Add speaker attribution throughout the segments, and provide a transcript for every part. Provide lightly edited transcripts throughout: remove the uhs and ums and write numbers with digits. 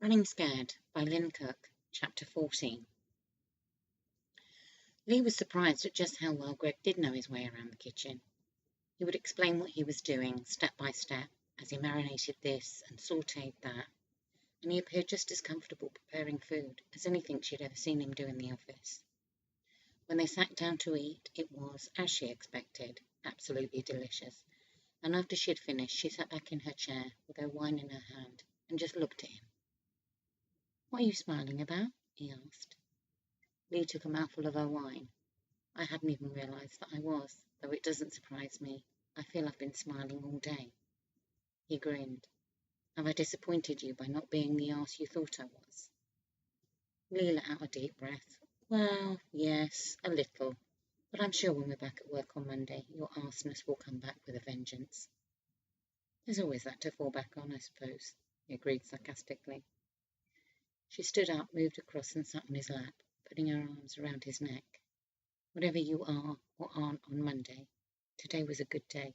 Speaker 1: Running Scared by Lynn Cook, Chapter 14. Lee was surprised at just how well Greg did know his way around the kitchen. He would explain what he was doing, step by step, as he marinated this and sautéed that, and he appeared just as comfortable preparing food as anything she'd ever seen him do in the office. When they sat down to eat, it was, as she expected, absolutely delicious, and after she had finished, she sat back in her chair with her wine in her hand and just looked at him. "What are you smiling about?" he asked. Lee took a mouthful of her wine. "I hadn't even realised that I was, though it doesn't surprise me. I feel I've been smiling all day." He grinned. "Have I disappointed you by not being the arse you thought I was?" Lee let out a deep breath. "Well, yes, a little. But I'm sure when we're back at work on Monday, your arseness will come back with a vengeance." "There's always that to fall back on, I suppose," he agreed sarcastically. She stood up, moved across and sat on his lap, putting her arms around his neck. "Whatever you are or aren't on Monday, today was a good day.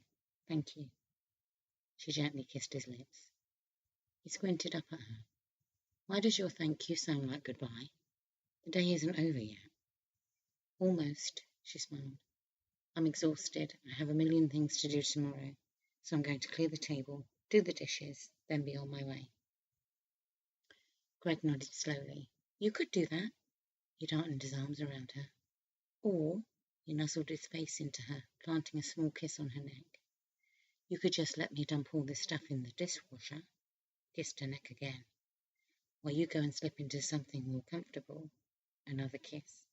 Speaker 1: Thank you." She gently kissed his lips. He squinted up at her. "Why does your thank you sound like goodbye? The day isn't over yet." "Almost," she smiled. "I'm exhausted. I have a million things to do tomorrow, so I'm going to clear the table, do the dishes, then be on my way." Greg nodded slowly. "You could do that." He tightened his arms around her. "Or," he nuzzled his face into her, planting a small kiss on her neck, "you could just let me dump all this stuff in the dishwasher." Kissed her neck again. "While you go and slip into something more comfortable." Another kiss.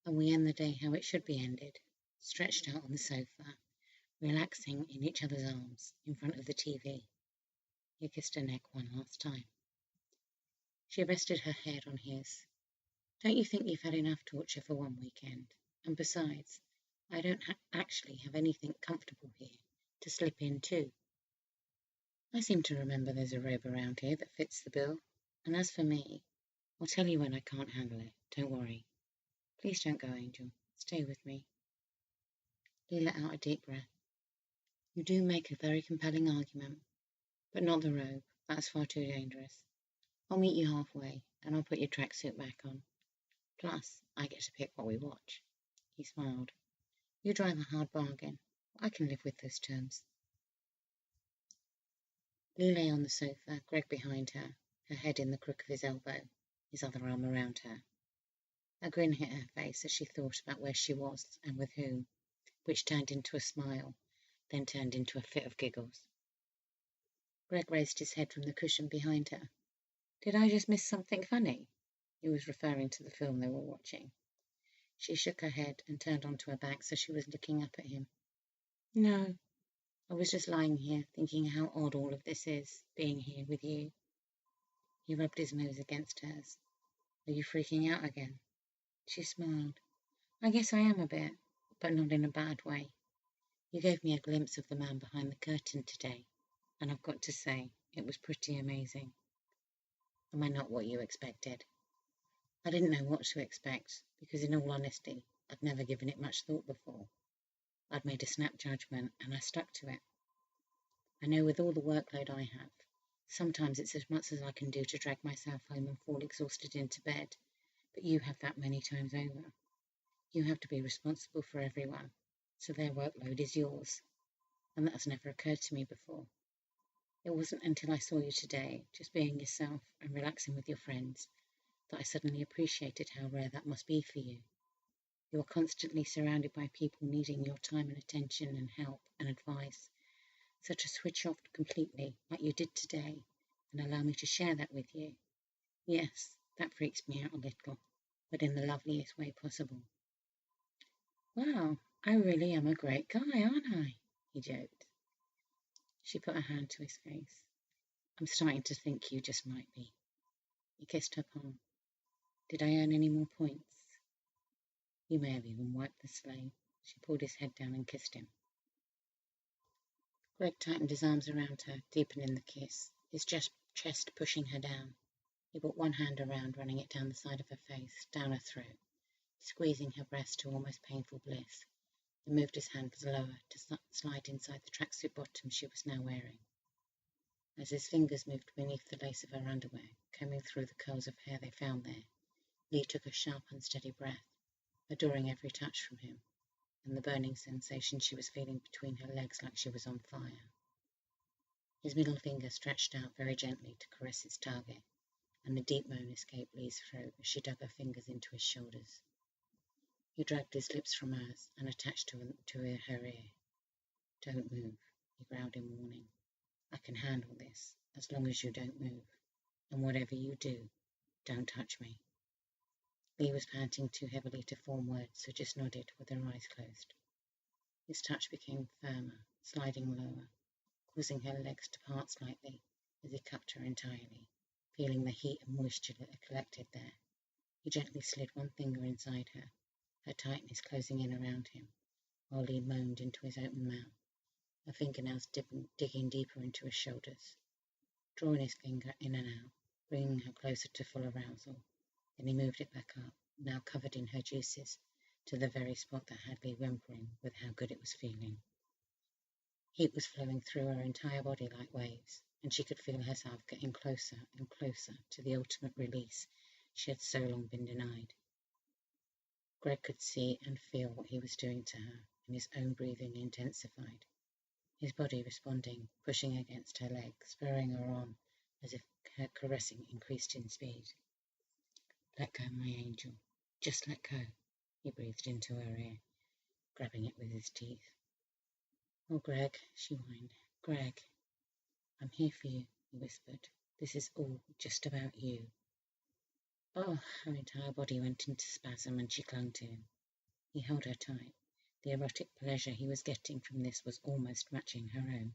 Speaker 1: And we end the day how it should be ended, stretched out on the sofa, relaxing in each other's arms, in front of the TV. He kissed her neck one last time. She rested her head on his. "Don't you think you've had enough torture for one weekend? And besides, I don't actually have anything comfortable here to slip into." "I seem to remember there's a robe around here that fits the bill. And as for me, I'll tell you when I can't handle it. Don't worry. Please don't go, Angel. Stay with me." He let out a deep breath. "You do make a very compelling argument, but not the robe. That's far too dangerous. I'll meet you halfway, and I'll put your tracksuit back on. Plus, I get to pick what we watch." He smiled. "You drive a hard bargain. I can live with those terms." Lee lay on the sofa, Greg behind her, her head in the crook of his elbow, his other arm around her. A grin hit her face as she thought about where she was and with whom, which turned into a smile, then turned into a fit of giggles. Greg raised his head from the cushion behind her. "Did I just miss something funny?" He was referring to the film they were watching. She shook her head and turned onto her back so she was looking up at him. "No, I was just lying here thinking how odd all of this is, being here with you." He rubbed his nose against hers. "Are you freaking out again?" She smiled. "I guess I am a bit, but not in a bad way. You gave me a glimpse of the man behind the curtain today, and I've got to say, it was pretty amazing." "Am I not what you expected?" "I didn't know what to expect, because in all honesty, I'd never given it much thought before. I'd made a snap judgment, and I stuck to it. I know with all the workload I have, sometimes it's as much as I can do to drag myself home and fall exhausted into bed, but you have that many times over. You have to be responsible for everyone, so their workload is yours, and that's never occurred to me before. It wasn't until I saw you today, just being yourself and relaxing with your friends, that I suddenly appreciated how rare that must be for you. You are constantly surrounded by people needing your time and attention and help and advice, so to switch off completely, like you did today, and allow me to share that with you. Yes, that freaks me out a little, but in the loveliest way possible." "Wow, I really am a great guy, aren't I?" he joked. She put her hand to his face. "I'm starting to think you just might be." He kissed her palm. "Did I earn any more points?" "You may have even wiped the slate." She pulled his head down and kissed him. Greg tightened his arms around her, deepening the kiss, his chest pushing her down. He put one hand around, running it down the side of her face, down her throat, squeezing her breast to almost painful bliss, then moved his hands lower to slide inside the tracksuit bottom she was now wearing. As his fingers moved beneath the lace of her underwear, combing through the curls of hair they found there, Lee took a sharp, unsteady breath, adoring every touch from him, and the burning sensation she was feeling between her legs like she was on fire. His middle finger stretched out very gently to caress his target, and a deep moan escaped Lee's throat as she dug her fingers into his shoulders. He dragged his lips from hers and attached to her ear. "Don't move," he growled in warning. "I can handle this, as long as you don't move. And whatever you do, don't touch me." Lee was panting too heavily to form words, so just nodded with her eyes closed. His touch became firmer, sliding lower, causing her legs to part slightly as he cupped her entirely, feeling the heat and moisture that had collected there. He gently slid one finger inside her, her tightness closing in around him, while Lee moaned into his open mouth, her fingernails digging deeper into his shoulders, drawing his finger in and out, bringing her closer to full arousal. Then he moved it back up, now covered in her juices, to the very spot that had Lee whimpering with how good it was feeling. Heat was flowing through her entire body like waves, and she could feel herself getting closer and closer to the ultimate release she had so long been denied. Greg could see and feel what he was doing to her, and his own breathing intensified, his body responding, pushing against her leg, spurring her on, as if her caressing increased in speed. "Let go, my angel. Just let go," he breathed into her ear, grabbing it with his teeth. "Oh, Greg," she whined. "Greg." "I'm here for you," he whispered. "This is all just about you." Oh, her entire body went into spasm and she clung to him. He held her tight. The erotic pleasure he was getting from this was almost matching her own.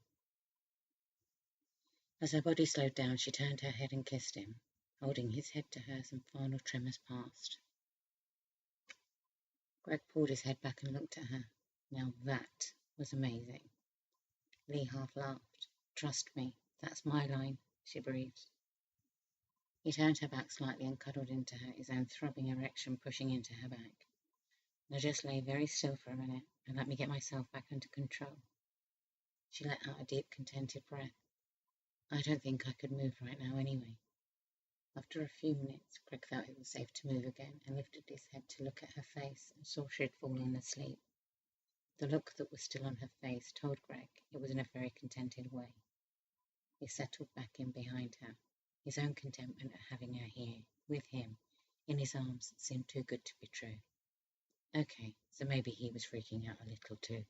Speaker 1: As her body slowed down, she turned her head and kissed him, holding his head to hers, and final tremors passed. Greg pulled his head back and looked at her. Now that was amazing. Lee half laughed. "Trust me, that's my line," she breathed. He turned her back slightly and cuddled into her, his own throbbing erection pushing into her back. "Now just lay very still for a minute and let me get myself back under control." She let out a deep, contented breath. "I don't think I could move right now anyway." After a few minutes, Greg felt it was safe to move again and lifted his head to look at her face and saw she had fallen asleep. The look that was still on her face told Greg it was in a very contented way. He settled back in behind her, his own contentment at having her here, with him, in his arms seemed too good to be true. Okay, so maybe he was freaking out a little too.